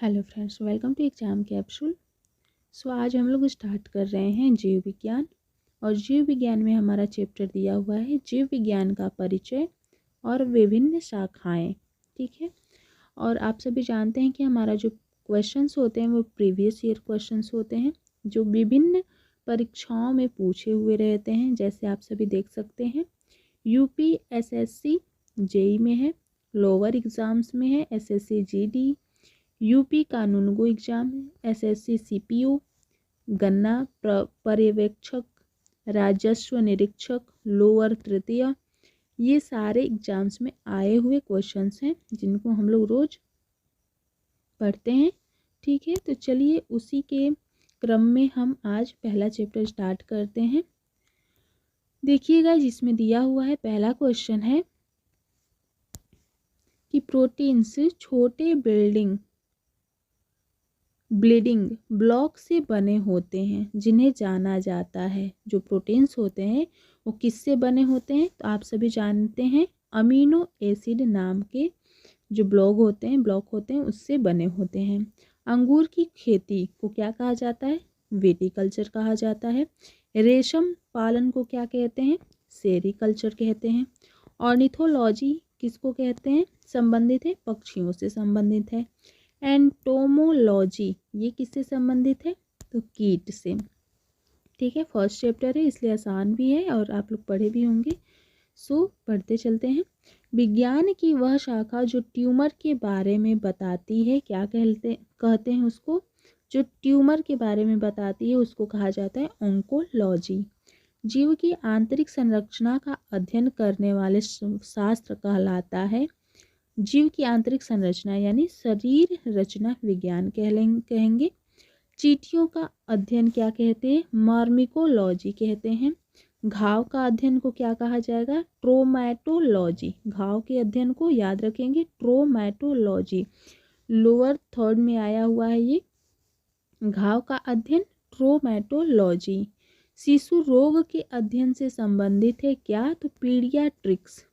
Hello friends, welcome to exam capsule. आज हम लोग स्टार्ट कर रहे हैं जीव विज्ञान। और जीव विज्ञान में हमारा चैप्टर दिया हुआ है जीव विज्ञान का परिचय और विभिन्न शाखाएं। ठीक है। और आप सभी जानते हैं कि हमारा जो क्वेश्चंस होते हैं वो प्रीवियस ईयर क्वेश्चंस होते हैं जो विभिन्न परीक्षाओं में पूछे हुए रहते हैं। जैसे आप सभी देख सकते हैं UPSSC जेई में है, लोअर एग्ज़ाम्स में है SSC GD, यूपी कानूनगो एग्जाम है, SSC CPO, गन्ना पर्यवेक्षक, राजस्व निरीक्षक, लोअर तृतीय। ये सारे एग्जाम्स में आए हुए क्वेश्चंस हैं जिनको हम लोग रोज पढ़ते हैं। ठीक है, तो चलिए उसी के क्रम में हम आज पहला चैप्टर स्टार्ट करते हैं। देखिएगा, जिसमें दिया हुआ है पहला क्वेश्चन है कि प्रोटीन्स छोटे ब्लीडिंग ब्लॉक से बने होते हैं जिन्हें जाना जाता है। जो प्रोटीन्स होते हैं वो किससे बने होते हैं? तो आप सभी जानते हैं अमीनो एसिड नाम के जो ब्लॉक होते हैं उससे बने होते हैं। अंगूर की खेती को क्या कहा जाता है? विटीकल्चर कहा जाता है। रेशम पालन को क्या कहते हैं? सेरीकल्चर कहते हैं। ऑर्निथोलॉजी किसको कहते हैं? संबंधित है, पक्षियों से संबंधित है। एंटोमोलॉजी ये किससे संबंधित है? तो कीट से। ठीक है, फर्स्ट चैप्टर है इसलिए आसान भी है और आप लोग पढ़े भी होंगे। पढ़ते चलते हैं। विज्ञान की वह शाखा जो ट्यूमर के बारे में बताती है, क्या कहते हैं उसको? जो ट्यूमर के बारे में बताती है उसको कहा जाता है ऑन्कोलॉजी। जीव की आंतरिक संरचना का अध्ययन करने वाले शास्त्र कहलाता है। जीव की आंतरिक संरचना यानी शरीर रचना विज्ञान कहेंगे। चींटियों का अध्ययन क्या कहते हैं? मार्मिकोलॉजी कहते हैं। घाव का अध्ययन को क्या कहा जाएगा? ट्रोमैटोलॉजी। घाव के अध्ययन को याद रखेंगे, ट्रोमैटोलॉजी। लोअर थर्ड में आया हुआ है ये घाव का अध्ययन, ट्रोमैटोलॉजी। शिशु रोग के अध्ययन से संबंधित है क्या? तो पीडियाट्रिक्स।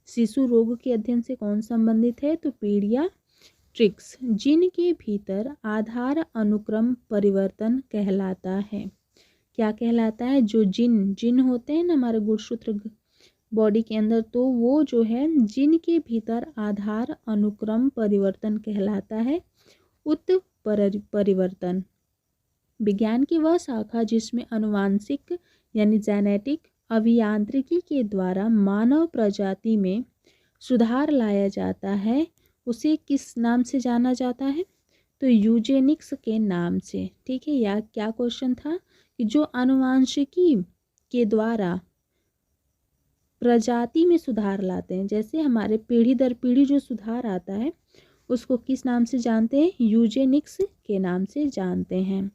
शिशु रोग के अध्ययन से कौन संबंधित है? तो पीडियाट्रिक्स। जीन के भीतर आधार अनुक्रम परिवर्तन कहलाता है। क्या कहलाता है? जो जीन होते हैं ना हमारे गुणसूत्र बॉडी के अंदर, तो वो जो है जीन के भीतर आधार अनुक्रम परिवर्तन कहलाता है उत्परिवर्तन। विज्ञान की वह शाखा जिसमें अनुवांशिक यानी जेनेटिक अभियांत्रिकी के द्वारा मानव प्रजाति में सुधार लाया जाता है उसे किस नाम से जाना जाता है? तो यूजेनिक्स के नाम से। ठीक है, या क्या क्वेश्चन था कि जो अनुवांशिकी के द्वारा प्रजाति में सुधार लाते हैं, जैसे हमारे पीढ़ी दर पीढ़ी जो सुधार आता है उसको किस नाम से जानते हैं? यूजेनिक्स के नाम से जानते हैं।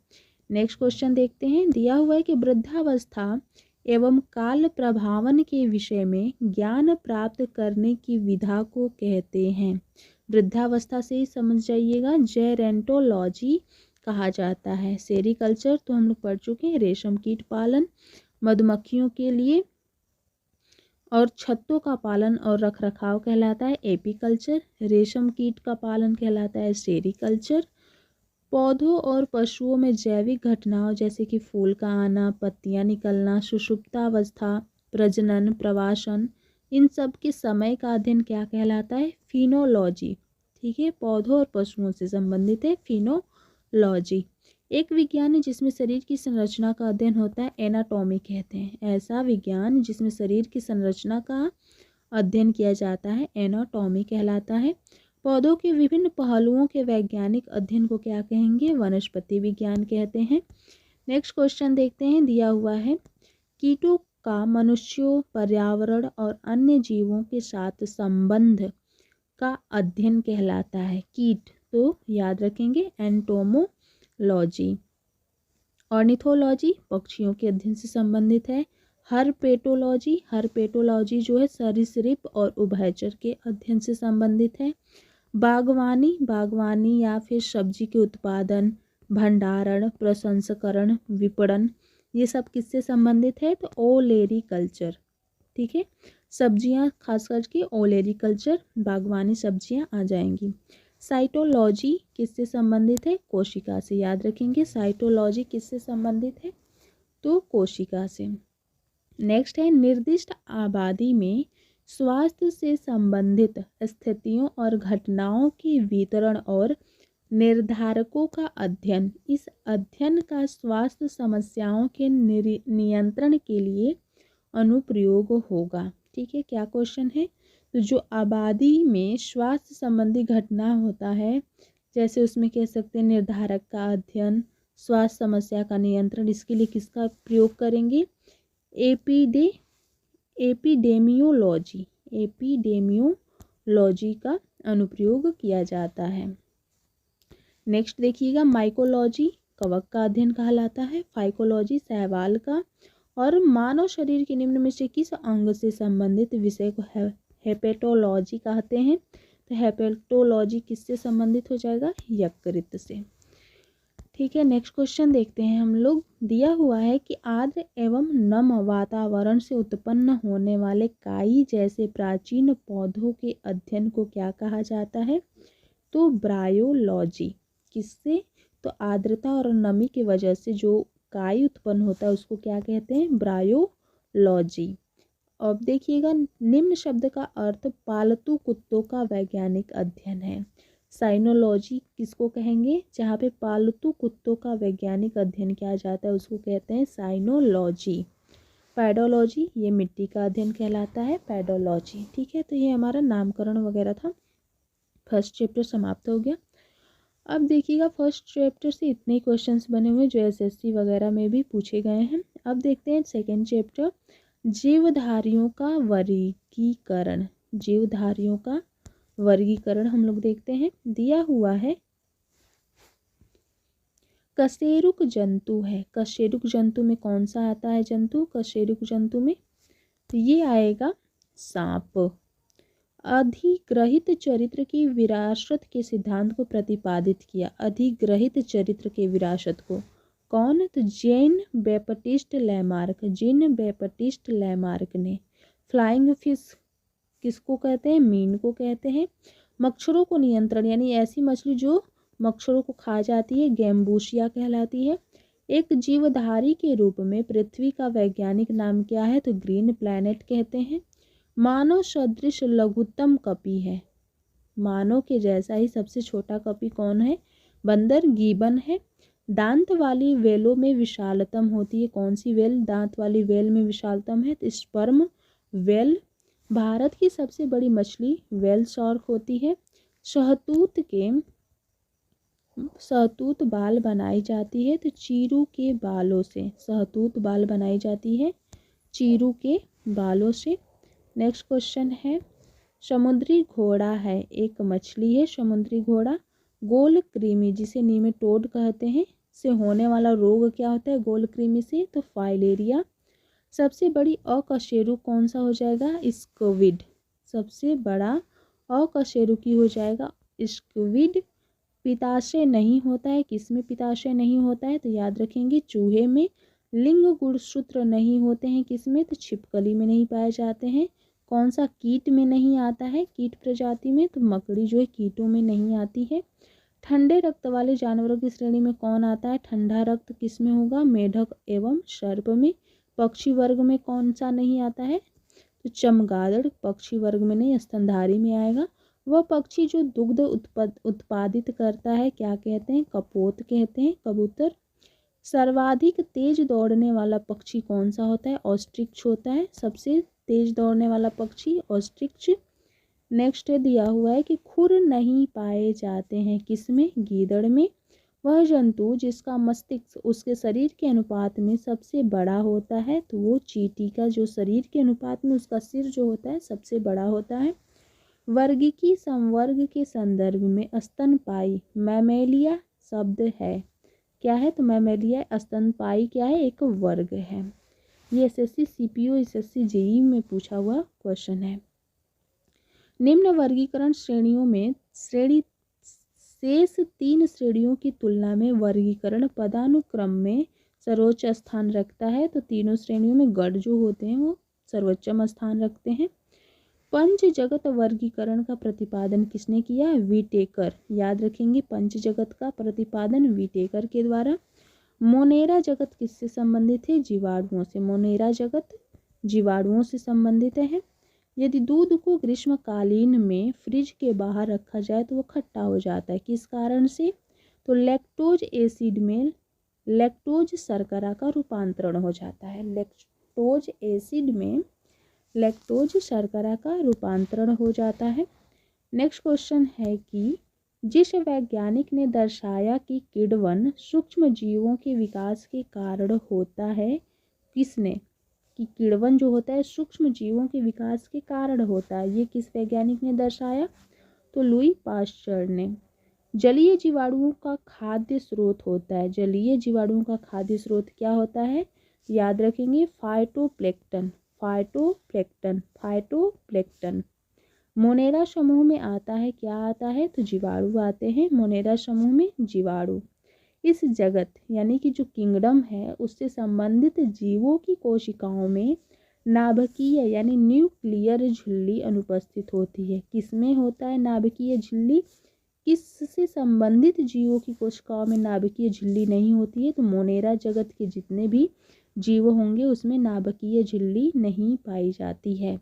नेक्स्ट क्वेश्चन देखते हैं। दिया हुआ है कि वृद्धावस्था एवं काल प्रभावन के विषय में ज्ञान प्राप्त करने की विधा को कहते हैं। वृद्धावस्था से ही समझ जाइएगा, जेरेंटोलॉजी कहा जाता है। सेरीकल्चर तो हम लोग पढ़ चुके हैं, रेशम कीट पालन मधुमक्खियों के लिए और छत्तों का पालन और रख रखाव कहलाता है एपीकल्चर। रेशम कीट का पालन कहलाता है सेरीकल्चर। पौधों और पशुओं में जैविक घटनाओं जैसे कि फूल का आना, पत्तियां निकलना, सुषुप्तावस्था, प्रजनन, प्रवासन, इन सब के समय का अध्ययन क्या कहलाता है? फिनोलॉजी। ठीक है, पौधों और पशुओं से संबंधित है फिनोलॉजी। एक विज्ञान है जिसमें शरीर की संरचना का अध्ययन होता है, एनाटॉमी कहते हैं। ऐसा विज्ञान जिसमें शरीर की संरचना का अध्ययन किया जाता है एनाटॉमी कहलाता है। पौधों के विभिन्न पहलुओं के वैज्ञानिक अध्ययन को क्या कहेंगे? वनस्पति विज्ञान कहते हैं। नेक्स्ट क्वेश्चन देखते हैं। दिया हुआ है कीटों का मनुष्यों, पर्यावरण और अन्य जीवों के साथ संबंध का अध्ययन कहलाता है कीट, तो याद रखेंगे एंटोमोलॉजी। ऑर्निथोलॉजी पक्षियों के अध्ययन से संबंधित है। हर्पेटोलॉजी जो है सरीसृप और उभयचर के अध्ययन से संबंधित है। बागवानी या फिर सब्जी के उत्पादन, भंडारण, प्रसंस्करण, विपणन, ये सब किससे संबंधित है? तो ओलेरीकल्चर। ठीक है, सब्जियां खास करके ओलेरीकल्चर, बागवानी सब्जियां आ जाएंगी। साइटोलॉजी किससे संबंधित है? कोशिका से। याद रखेंगे, साइटोलॉजी किससे संबंधित है? तो कोशिका से। नेक्स्ट है, निर्दिष्ट आबादी में स्वास्थ्य से संबंधित स्थितियों और घटनाओं के वितरण और निर्धारकों का अध्ययन। इस अध्ययन का स्वास्थ्य समस्याओं के नियंत्रण के लिए अनुप्रयोग होगा। ठीक है, क्या क्वेश्चन है? तो जो आबादी में स्वास्थ्य संबंधी घटना होता है, जैसे उसमें कह सकते हैं निर्धारक का अध्ययन, स्वास्थ्य समस्या का नियंत्रण, इसके लिए किसका प्रयोग करेंगे? एपिडेमियोलॉजी का अनुप्रयोग किया जाता है। नेक्स्ट देखिएगा, माइकोलॉजी कवक का अध्ययन कहलाता है। फाइकोलॉजी शैवाल का। और मानव शरीर के निम्न में से किस अंग से संबंधित विषय को हेपेटोलॉजी कहते हैं? तो हेपेटोलॉजी किससे संबंधित हो जाएगा? यकृत से। ठीक है, नेक्स्ट क्वेश्चन देखते हैं हम लोग। दिया हुआ है कि आर्द्र एवं नम वातावरण से उत्पन्न होने वाले काई जैसे प्राचीन पौधों के अध्ययन को क्या कहा जाता है? तो ब्रायोलॉजी। किससे? तो आर्द्रता और नमी की वजह से जो काई उत्पन्न होता है उसको क्या कहते हैं? ब्रायोलॉजी। अब देखिएगा, निम्न शब्द का अर्थ पालतू कुत्तों का वैज्ञानिक अध्ययन है। साइनोलॉजी किसको कहेंगे? जहाँ पे पालतू कुत्तों का वैज्ञानिक अध्ययन किया जाता है उसको कहते हैं साइनोलॉजी। पैडोलॉजी ये मिट्टी का अध्ययन कहलाता है, पैडोलॉजी। ठीक है, तो ये हमारा नामकरण वगैरह था। फर्स्ट चैप्टर समाप्त हो गया। अब देखिएगा, फर्स्ट चैप्टर से इतने क्वेश्चंस बने हुए जो एसएससी वगैरह में भी पूछे गए हैं। अब देखते हैं सेकेंड चैप्टर, जीवधारियों का वर्गीकरण। जीवधारियों का वर्गीकरण हम लोग देखते हैं। दिया हुआ है कशेरुक जंतु है। कशेरुक जंतु में कौन सा आता है जंतु? कशेरुक जंतु में तो ये आएगा सांप। अधिग्रहित चरित्र की विरासत के सिद्धांत को प्रतिपादित किया। अधिग्रहित चरित्र के विरासत को कौन? तो जेन बैप्टिस्ट लैमार्क। जेन बैप्टिस्ट लैमार्क ने। फ्लाइंग फिश किसको कहते हैं? मीन को कहते हैं। मच्छरों को नियंत्रण, यानी ऐसी मछली जो मच्छरों को खा जाती है, गैम्बूसिया कहलाती है। एक जीवधारी के रूप में पृथ्वी का वैज्ञानिक नाम क्या है? तो ग्रीन प्लैनेट कहते हैं। मानव सदृश लघुत्तम कपि है। मानव के जैसा ही सबसे छोटा कपि कौन है? बंदर, गीबन है। दांत वाली वेलों में विशालतम होती है। कौन सी वेल दांत वाली वेल में विशालतम है? तो स्पर्म वेल। भारत की सबसे बड़ी मछली वेल शार्क होती है। शहतूत बाल बनाई जाती है तो चीरू के बालों से। शहतूत बाल बनाई जाती है चीरू के बालों से। नेक्स्ट क्वेश्चन है, समुद्री घोड़ा है, एक मछली है समुद्री घोड़ा। गोल कृमि जिसे नीमेटोड कहते हैं से होने वाला रोग क्या होता है गोल कृमि से? तो फाइलेरिया। सबसे बड़ी अकशेरुक कौन सा हो जाएगा? स्क्विड। सबसे बड़ा अकशेरुकी हो जाएगा स्क्विड। पित्ताशय नहीं होता है, किसमें पित्ताशय नहीं होता है? तो याद रखेंगे चूहे में। लिंग गुणसूत्र नहीं होते हैं, किसमें? तो छिपकली में नहीं पाए जाते हैं। कौन सा कीट में नहीं आता है? कीट प्रजाति में। तो मकड़ी जो है कीटों में नहीं आती है। ठंडे रक्त वाले जानवरों की श्रेणी में कौन आता है? ठंडा रक्त किसमें होगा? मेढक एवं सर्प में। पक्षी वर्ग में कौन सा नहीं आता है? तो चमगादड़ पक्षी वर्ग में नहीं, स्तनधारी में आएगा। वह पक्षी जो दुग्ध उत्पादित करता है क्या कहते हैं? कपोत कहते हैं, कबूतर। सर्वाधिक तेज दौड़ने वाला पक्षी कौन सा होता है? ऑस्ट्रिच होता है सबसे तेज दौड़ने वाला पक्षी, ऑस्ट्रिच। नेक्स्ट दिया हुआ है कि खुर नहीं पाए जाते हैं, किसमें? गीदड़ में। वह जंतु जिसका मस्तिष्क उसके शरीर के अनुपात में सबसे बड़ा होता है तो वो चींटी का जो शरीर के अनुपात में उसका सिर जो होता है सबसे बड़ा होता है। वर्गीकी संवर्ग के संदर्भ में स्तनपायी मैमेलिया शब्द है, क्या है? तो मैमेलिया स्तनपायी क्या है? एक वर्ग है। ये एसएससी सीपीओ एसएससी जेईई में पूछा हुआ क्वेश्चन है। निम्न वर्गीकरण श्रेणियों में शेष 3 श्रेणियों की तुलना में वर्गीकरण पदानुक्रम में सर्वोच्च स्थान रखता है। तो तीनों श्रेणियों में गढ़ जो होते हैं वो सर्वोच्चम स्थान रखते हैं। पंच जगत वर्गीकरण का प्रतिपादन किसने किया? विटेकर। याद रखेंगे, पंच जगत का प्रतिपादन विटेकर के द्वारा। मोनेरा जगत किससे संबंधित है? जीवाणुओं से। मोनेरा जगत जीवाणुओं से संबंधित है। यदि दूध को ग्रीष्मकालीन में फ्रिज के बाहर रखा जाए तो वो खट्टा हो जाता है, किस कारण से? तो लैक्टोज एसिड में लैक्टोज शर्करा का रूपांतरण हो जाता है। लैक्टोज एसिड में लैक्टोज शर्करा का रूपांतरण हो जाता है। नेक्स्ट क्वेश्चन है कि जिस वैज्ञानिक ने दर्शाया कि किण्वन सूक्ष्म जीवों के विकास के कारण होता है, किसने? कि किण्वन जो होता है सूक्ष्म जीवों के विकास के कारण होता है, ये किस वैज्ञानिक ने दर्शाया? तो लुई पाश्चर ने। जलीय जीवाणुओं का खाद्य स्रोत होता है। जलीय जीवाणुओं का खाद्य स्रोत क्या होता है? याद रखेंगे, फाइटोप्लैंक्टन। Phytoplankton, phytoplankton. मोनेरा समूह में आता है, क्या आता है? तो जीवाणु आते हैं मोनेरा समूह में, जीवाणु। इस जगत यानी कि जो किंगडम है उससे संबंधित जीवों की कोशिकाओं में नाभिकीय यानी न्यूक्लियर झिल्ली अनुपस्थित होती है। किसमें होता है नाभिकीय झिल्ली? किससे संबंधित जीवों की कोशिकाओं में नाभिकीय झिल्ली नहीं होती है? तो मोनेरा जगत के जितने भी जीव होंगे उसमें नाभिकीय झिल्ली नहीं पाई जाती है।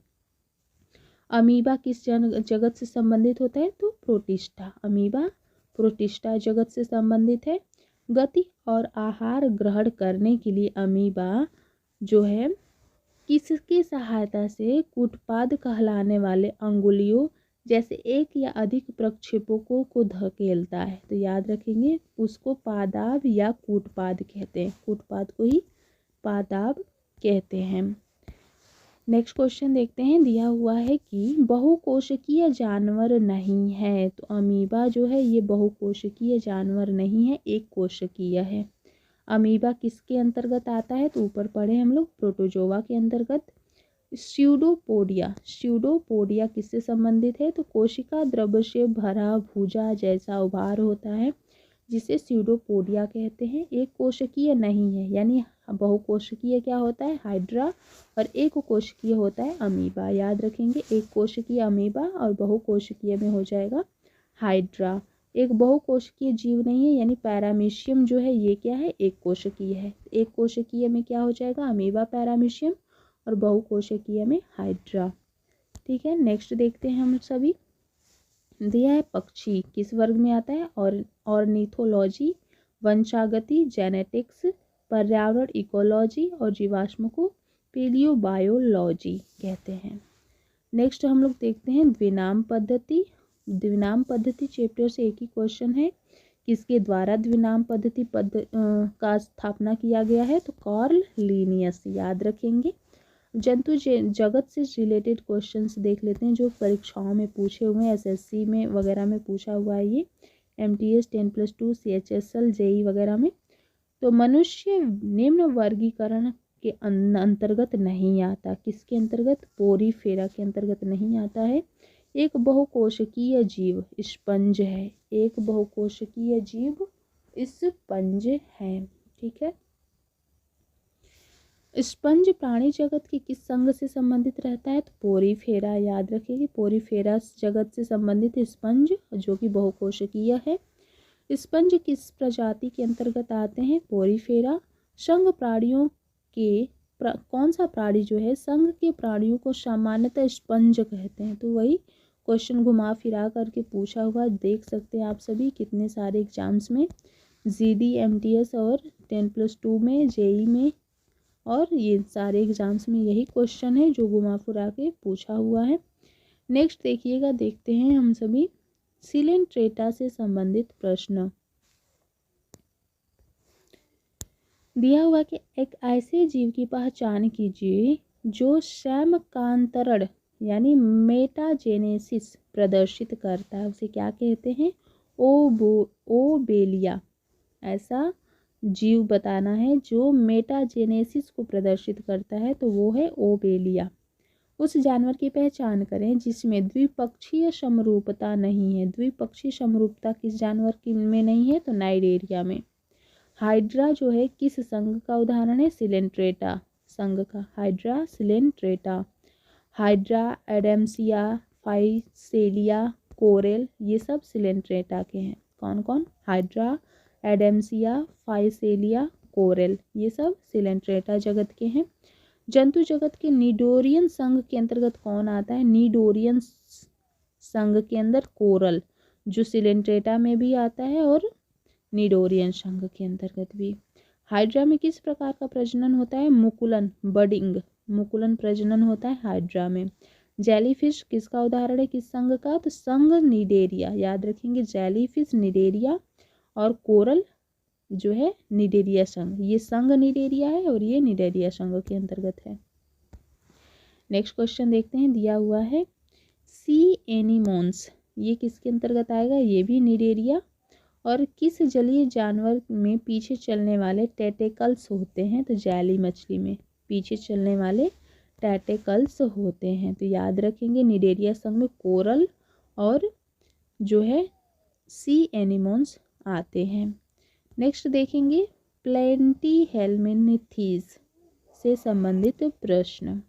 अमीबा किस जगत से संबंधित होता है? तो प्रोटिस्टा। अमीबा प्रोटिस्टा जगत से संबंधित है। गति और आहार ग्रहण करने के लिए अमीबा जो है किसकी सहायता से कूटपाद कहलाने वाले अंगुलियों जैसे एक या अधिक प्रक्षेपकों को धकेलता है? तो याद रखेंगे, उसको पादाब या कूटपाद कहते हैं। कूटपाद को ही पादाब कहते हैं। नेक्स्ट क्वेश्चन देखते हैं। दिया हुआ है कि बहुकोशिकीय जानवर नहीं है। तो अमीबा जो है ये बहुकोशिकीय जानवर नहीं है, एक कोशिकीय है। अमीबा किसके अंतर्गत आता है? तो ऊपर पढ़े हम लोग, प्रोटोजोआ के अंतर्गत। स्यूडोपोडिया, स्यूडोपोडिया किससे संबंधित है? तो कोशिका द्रव्य से भरा भुजा जैसा उभार होता है जिसे स्यूडोपोडिया कहते हैं। एक कोशिकीय नहीं है, यानी बहुकोशिकीय क्या होता है? हाइड्रा, और एक कोशिकीय होता है अमीबा। याद रखेंगे, एक कोशिकीय अमीबा और बहुकोशिकीय में हो जाएगा हाइड्रा। एक बहुकोशिकीय जीव नहीं है, यानी पैरामीशियम जो है ये क्या है? एक कोशिकीय है। एक कोशिकीय में क्या हो जाएगा? अमीबा, पैरामीशियम, और बहुकोशिकीय में हाइड्रा। ठीक है, नेक्स्ट देखते हैं हम सभी। दिया है पक्षी किस वर्ग में आता है? और ऑर्निथोलॉजी, वंशागति, जेनेटिक्स, पर्यावरण इकोलॉजी, और जीवाश्म को पेलियोबायोलॉजी कहते हैं। नेक्स्ट हम लोग देखते हैं द्विनाम पद्धति। द्विनाम पद्धति चैप्टर से एक ही क्वेश्चन है, किसके द्वारा द्विनाम पद्धति का स्थापना किया गया है? तो कार्ल लीनियस। याद रखेंगे। जंतु जगत से रिलेटेड क्वेश्चंस देख लेते हैं जो परीक्षाओं में पूछे हुए हैं, एसएससी में वगैरह में पूछा हुआ है ये, एमटीएस 10+2, CHSL, जेई वगैरह में। तो मनुष्य निम्न वर्गीकरण के अंतर्गत नहीं आता। किसके अंतर्गत? पोरीफेरा के अंतर्गत नहीं आता है। एक बहुकोशिकीय जीव स्पंज है। एक बहुकोशिकीय जीव स्पंज है। ठीक है, स्पंज प्राणी जगत के किस संघ से संबंधित रहता है? तो पोरीफेरा। याद रखिए, पोरीफेरा जगत से संबंधित स्पंज जो कि बहुकोशिकीय है। स्पंज किस प्रजाति के अंतर्गत आते हैं? पोरीफेरा। संघ प्राणियों के कौन सा प्राणी जो है संघ के प्राणियों को सामान्यतः स्पंज कहते हैं? तो वही क्वेश्चन घुमा फिरा करके पूछा हुआ देख सकते हैं आप सभी कितने सारे एग्जाम्स में, जीडी, एमटीएस और 10+2 में, जेई में, और ये सारे एग्जाम्स में यही क्वेश्चन है जो घुमा फिरा के पूछा हुआ है। नेक्स्ट देखिएगा, देखते हैं हम सभी सिलेंट्रेटा से संबंधित प्रश्न। दिया हुआ कि एक ऐसे जीव की पहचान कीजिए जो समकांतरण यानी मेटाजेनेसिस प्रदर्शित करता है, उसे क्या कहते हैं? ओबेलिया। ऐसा जीव बताना है जो मेटाजेनेसिस को प्रदर्शित करता है, तो वो है ओबेलिया। उस जानवर की पहचान करें जिसमें द्विपक्षीय समरूपता नहीं है। द्विपक्षीय समरूपता किस जानवर की में नहीं है? तो नाइडेरिया में। हाइड्रा जो है किस संघ का उदाहरण है? सिलेंट्रेटा संघ का, hydra Coelenterata. Hydra, एडेम्सिया, Physalia, Corel, ये सब सिलेंट्रेटा के हैं। कौन कौन? हाइड्रा, एडेम्सिया, फाइसेलिया, कोरेल, ये सब सिलेंट्रेटा जगत के हैं। जंतु जगत के निडोरियन संघ के अंतर्गत कौन आता है? निडोरियन संघ के अंदर कोरल, जो सिलेंट्रेटा में भी आता है और निडोरियन संघ के अंतर्गत भी। हाइड्रा में किस प्रकार का प्रजनन होता है? मुकुलन, बडिंग, मुकुलन प्रजनन होता है हाइड्रा में। जेलीफिश किसका उदाहरण है? किस संघ का? तो संघ निडेरिया, याद रखेंगे, जेलीफिश निडेरिया और कोरल जो है निडेरिया संघ। ये संघ निडेरिया है और ये निडेरिया संघ के अंतर्गत है। नेक्स्ट क्वेश्चन देखते हैं, दिया हुआ है सी एनीमोन्स, ये किसके अंतर्गत आएगा? ये भी निडेरिया। और किस जलीय जानवर में पीछे चलने वाले टेटेकल्स होते हैं? तो जैली मछली में पीछे चलने वाले टेटेकल्स होते हैं। तो याद रखेंगे निडेरिया संघ में कोरल और जो है सी एनीमोन्स आते हैं। नेक्स्ट देखेंगे प्लेटिहेल्मिन्थीज से संबंधित प्रश्न।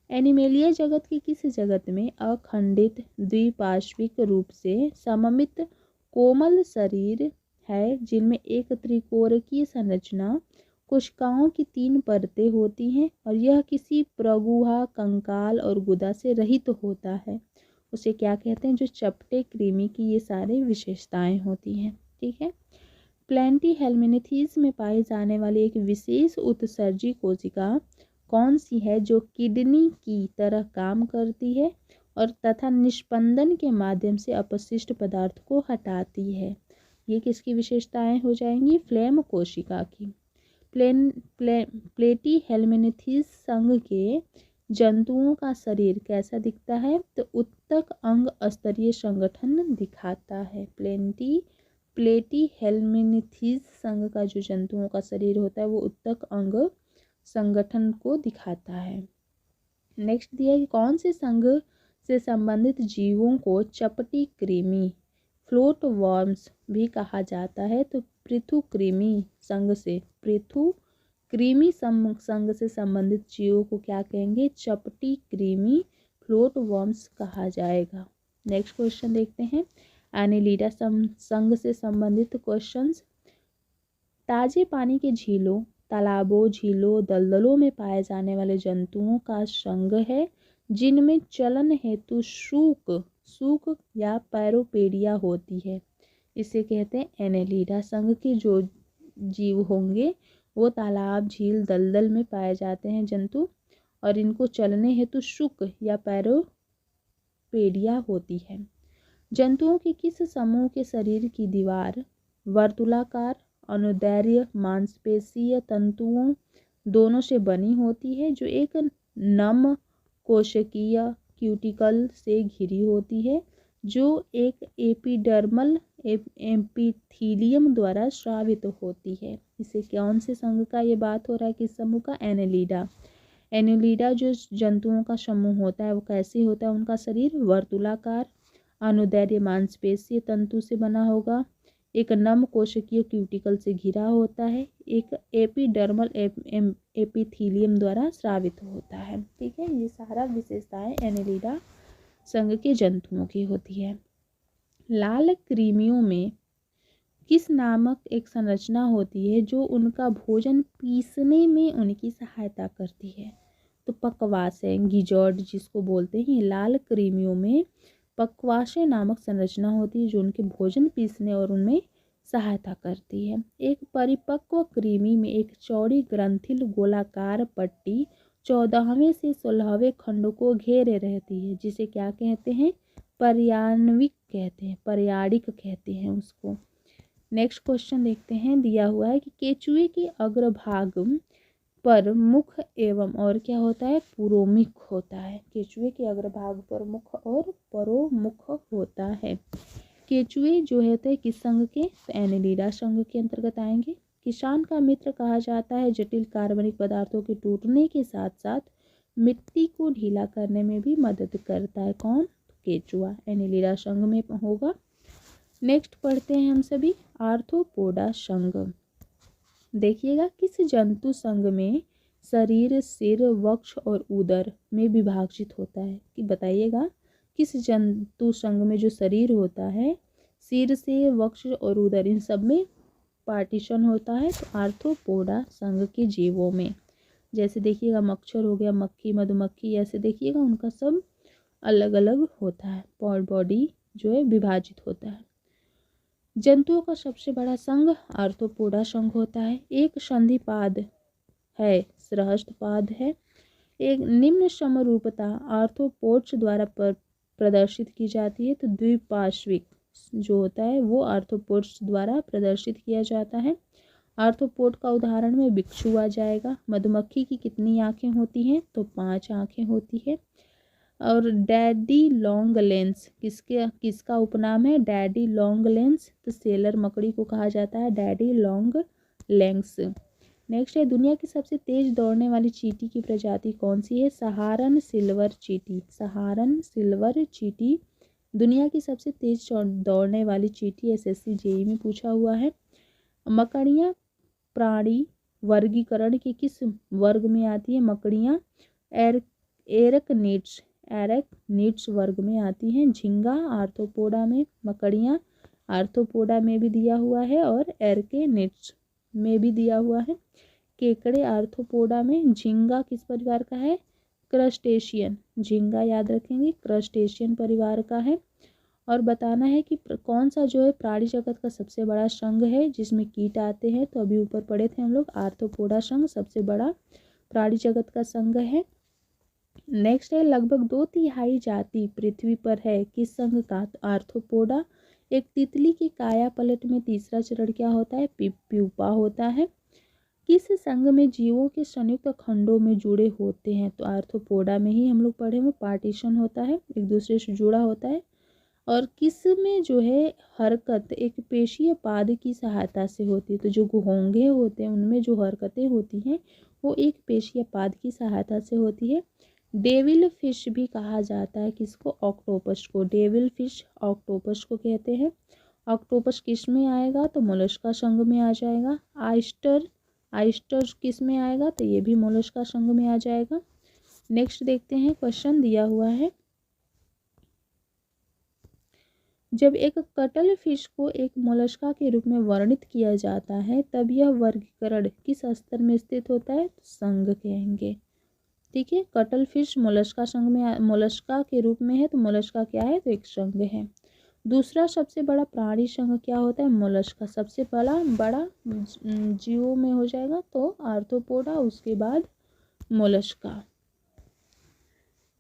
एनिमेलिया जगत के किस जगत में अखंडित द्विपार्श्विक रूप से सममित कोमल शरीर है, जिनमें एक त्रिकोणीय संरचना, कोशिकाओं की 3 परतें होती हैं और यह किसी प्रगुहा, कंकाल और गुदा से रहित होता है, उसे क्या कहते हैं? जो चपटे कृमि की ये सारे विशेषताएं होती हैं। ठीक है। प्लेटिहेल्मिन्थीज में पाई जाने वाली एक विशेष उत्सर्जी कोशिका कौन सी है जो किडनी की तरह काम करती है और तथा निष्पंदन के माध्यम से अपशिष्ट पदार्थ को हटाती है? ये किसकी विशेषताएं हो जाएंगी? फ्लेम कोशिका की। प्लेटिहेल्मिन्थीज संघ के जंतुओं का शरीर कैसा दिखता है? तो उत्तक अंग स्तरीय संगठन दिखाता है। प्लेटिहेल्मिन्थीज संघ का जो जंतुओं का शरीर होता है वो उत्तक अंग संगठन को दिखाता है। नेक्स्ट दिया है कि कौन से संघ से संबंधित जीवों को चपटी कृमि, फ्लोट वर्म्स भी कहा जाता है? तो पृथुकृमि संघ से, पृथुकृमि संघ से संबंधित जीवों को क्या कहेंगे? चपटी कृमि, फ्लोट वर्म्स कहा जाएगा। नेक्स्ट क्वेश्चन देखते हैं, एनिलिडा संघ से संबंधित क्वेश्चंस। ताजे पानी के झीलों, तालाबों, झीलों, दलदलों में पाए जाने वाले जंतुओं का संघ है जिनमें चलन हेतु सूक या पैरोपेडिया होती है, इसे कहते हैं एनेलिडा। संघ के जो जीव होंगे वो तालाब, झील, दलदल में पाए जाते हैं जंतु और इनको चलने हेतु शुक या पैरोपेडिया होती है। जंतुओं के किस समूह के शरीर की दीवार वर्तुलाकार, अनुदैर्घ्य, मांसपेशीय तंतुओं दोनों से बनी होती है, जो एक नम कोशिकीय क्यूटिकल से घिरी होती है, जो एक एपिडर्मल एपिथीलियम द्वारा स्रावित होती है? इसे कौन से संघ का ये बात हो रहा है? किस समूह का? एनेलिडा। एनेलिडा जो जंतुओं का समूह होता है वो कैसे होता है? उनका शरीर वर्तुलाकार, अनुदैर्घ्य मांसपेशीय तंतु से बना होगा, एक नम कोशिकीय क्यूटिकल से घिरा होता है, एक एपिडर्मल एपिथीलियम द्वारा स्रावित होता है। ठीक है, ये सारा विशेषताएं एनेलिडा संघ के जंतुओं की होती है। लाल कृमियों में किस नामक एक संरचना होती है जो उनका भोजन पीसने में उनकी सहायता करती है? तो पक्वाशय, गिजॉर्ड जिसको बोलते हैं। लाल कृमियों में पक्वाशय नामक संरचना होती है जो उनके भोजन पीसने और उनमें सहायता करती है। एक परिपक्व कृमि में एक चौड़ी ग्रंथिल गोलाकार पट्टी 14वें से 16वें खंड को घेरे रहती है, जिसे क्या कहते हैं? पर्याणविक कहते हैं, पर्याणिक कहते हैं उसको। नेक्स्ट क्वेश्चन देखते हैं, दिया हुआ है कि केचुए के अग्रभाग पर मुख एवं और क्या होता है? पुरोमुख होता है। केचुए के अग्रभाग पर मुख और परोमुख होता है। केचुए जो होते हैं किस संघ के? तो एनेलिडा संघ के अंतर्गत आएंगे। किसान का मित्र कहा जाता है, जटिल कार्बनिक पदार्थों के टूटने के साथ साथ मिट्टी को ढीला करने में भी मदद करता है। कौन? केचुआ एनेलिडा संघ में होगा। नेक्स्ट पढ़ते हैं हम सभी आर्थ्रोपोडा संघ। देखिएगा, किस जंतु संघ में शरीर, सिर, वक्ष और उदर में विभाजित होता है। कि बताइएगा किस जंतु संघ में जो शरीर होता है, सिर से वक्ष और उदर इन सब में पार्टीशन होता है। तो आर्थ्रोपोडा संघ के जीवों में जैसे देखिएगा मच्छर हो गया, मक्खी, मधुमक्खी, ऐसे देखिएगा उनका सब अलग अलग होता है, बॉडी जो है विभाजित होता है। जंतुओं का सबसे बड़ा संघ आर्थ्रोपोडा संघ होता है। एक संधिपाद है, सहस्त्रपाद है। एक निम्न समरूपता आर्थ्रोपोड्स द्वारा प्रदर्शित की जाती है। तो द्विपार्श्विक जो होता है वो आर्थ्रोपोड्स द्वारा प्रदर्शित किया जाता है। आर्थ्रोपोड का उदाहरण में बिच्छू आ जाएगा। मधुमक्खी की कितनी आंखें होती हैं? तो 5 आंखें होती है। और डैडी लॉन्ग लेंस किसका उपनाम है? Daddy long lens. तो सेलर मकड़ी को कहा जाता है डैडी लॉन्ग लेंस। नेक्स्ट है, दुनिया की सबसे तेज दौड़ने वाली चींटी की प्रजाति कौन सी है? सहारन सिल्वर चींटी। सहारन सिल्वर चींटी दुनिया की सबसे तेज दौड़ने वाली चींटी एसएससी जेईई में पूछा हुआ है। मकड़ियाँ प्राणी वर्गीकरण के किस वर्ग में आती है? मकड़ियाँ एरकनीड्स वर्ग में आती हैं। झींगा आर्थ्रोपोडा में, मकड़ियाँ आर्थ्रोपोडा में भी दिया हुआ है और एरकेनिड्स में भी दिया हुआ है। केकड़े आर्थ्रोपोडा में। झींगा किस परिवार का है? क्रस्टेशियन। झींगा याद रखेंगे क्रस्टेशियन परिवार का है। और बताना है कि कौन सा जो है प्राणी जगत का सबसे बड़ा संघ है जिसमें कीट आते हैं। तो अभी ऊपर पढ़े थे हम लोग, आर्थ्रोपोडा संघ सबसे बड़ा प्राणी जगत का संघ है। नेक्स्ट है, लगभग 2/3 जाति पृथ्वी पर है किस संघ का? तो आर्थ्रोपोडा। एक तितली की काया पलट में तीसरा चरण क्या होता है? प्यूपा होता है। किस संघ में जीवों के संयुक्त खंडों में जुड़े होते हैं? तो आर्थ्रोपोडा में ही हम लोग पढ़े हुए पार्टीशन होता है, एक दूसरे से जुड़ा होता है। और किस में जो है हरकत एक पेशीय पाद की सहायता से होती है? तो जो घोंघे होते हैं उनमें जो हरकतें होती हैं वो एक पेशीय पाद की सहायता से होती है। डेविल फिश भी कहा जाता है किसको? ऑक्टोपस को। डेविल फिश ऑक्टोपस को कहते हैं। ऑक्टोपस किस में आएगा? तो मोलस्का संघ में आ जाएगा। आइस्टर किस में आएगा? तो ये भी मोलस्का संघ में आ जाएगा। नेक्स्ट देखते हैं, क्वेश्चन दिया हुआ है, जब एक कटल फिश को एक मोलस्का के रूप में वर्णित किया जाता है तब यह वर्गीकरण किस स्तर में स्थित होता है? तो संघ कहेंगे। ठीक है, कटल फिश मोलस्का संघ में, मोलस्का के रूप में है। तो मोलस्का क्या है? तो एक संघ है। दूसरा सबसे बड़ा प्राणी संघ क्या होता है? मोलस्का। सबसे बड़ा जीवों में हो जाएगा तो आर्थ्रोपोडा, उसके बाद मोलस्का।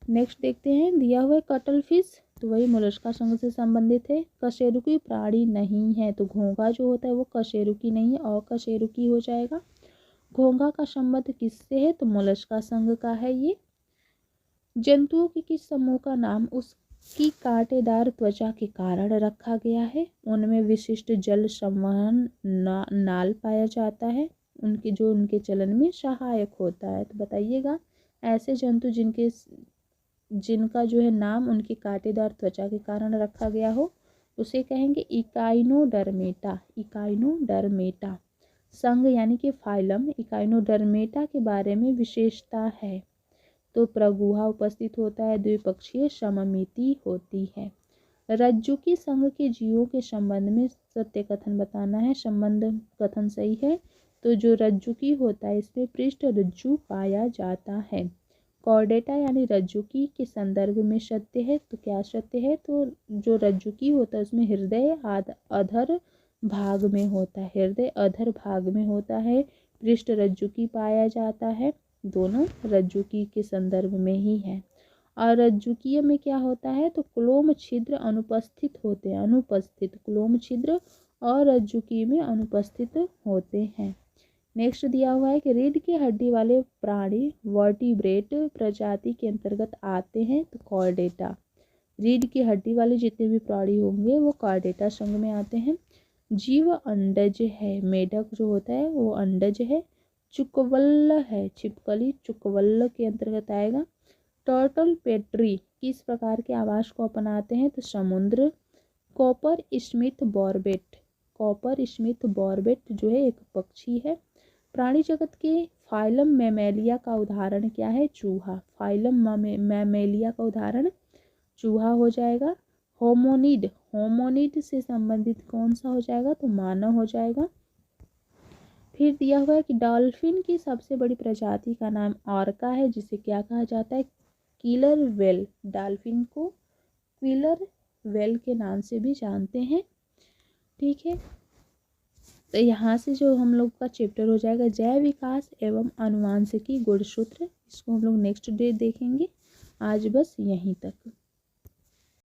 नेक्स्ट देखते हैं, दिया हुआ कटल फिश तो वही मोलस्का संघ से संबंधित है। कशेरुकी प्राणी नहीं है। तो घोंघा जो होता है वो कशेरुकी नहीं है, अकशेरुकी हो जाएगा। घोंघा का संबंध किससे है? तो मोलस्का संघ का है ये। जंतुओं के किस समूह का नाम उसकी कांटेदार त्वचा के कारण रखा गया है? उनमें विशिष्ट जल संवहन नाल पाया जाता है, उनके चलन में सहायक होता है। तो बताइएगा ऐसे जंतु जिनका जो है नाम उनकी कांटेदार त्वचा के कारण रखा गया हो उसे कहेंगे इकाइनोडर्मेटा। इकाइनोडर्मेटा संघ यानी कि फाइलम इकाइनोडर्मेटा के बारे में विशेषता है तो प्रगुहा उपस्थित होता है, द्विपक्षीय सममिति होती है। रज्जुकी संघ के जीवों के संबंध में सत्य कथन बताना है। संबंध कथन सही है तो जो रज्जुकी होता है इसमें पृष्ठ रज्जु पाया जाता है। कॉर्डेटा यानी रज्जुकी के संदर्भ में सत्य है तो क्या सत्य है? तो जो रज्जुकी होता है उसमें हृदय अधर भाग में होता है, हृदय अधर भाग में होता है। पृष्ठ रज्जुकी पाया जाता है, दोनों रज्जुकी के संदर्भ में ही है। और रज्जुकीय में क्या होता है? तो क्लोम छिद्र अनुपस्थित होते हैं, अनुपस्थित क्लोम छिद्र और रज्जुकी में अनुपस्थित होते हैं। नेक्स्ट दिया हुआ है कि रीढ़ की हड्डी वाले प्राणी वर्टिब्रेट प्रजाति के अंतर्गत आते हैं तो कॉर्डेटा। रीढ़ की हड्डी वाले जितने भी प्राणी होंगे वो कॉर्डेटा संघ में आते हैं। जीव अंडज है, मेढक जो होता है वो अंडज है। चुकवल्ल है, छिपकली चुकवल्ल के अंतर्गत आएगा। टर्टल पेट्री किस प्रकार के आवास को अपनाते हैं? तो समुद्र। कॉपर स्मिथ बॉर्बेट, कॉपर स्मिथ बॉर्बेट जो है एक पक्षी है। प्राणी जगत के फाइलम मैमेलिया का उदाहरण क्या है? चूहा। फाइलम मैमेलिया का उदाहरण चूहा हो जाएगा। होमोनिड, होमोनिड से संबंधित कौन सा हो जाएगा? तो मानव हो जाएगा। फिर दिया हुआ है कि डॉल्फिन की सबसे बड़ी प्रजाति का नाम ऑर्का है, जिसे क्या कहा जाता है? Killer whale. डॉल्फिन को किलर वेल के नाम से भी जानते हैं। ठीक है, तो यहाँ से जो हम लोग का चैप्टर हो जाएगा जैव विकास एवं अनुवांशिकी गुणसूत्र, इसको हम लोग नेक्स्ट डे देखेंगे। आज बस यहीं तक।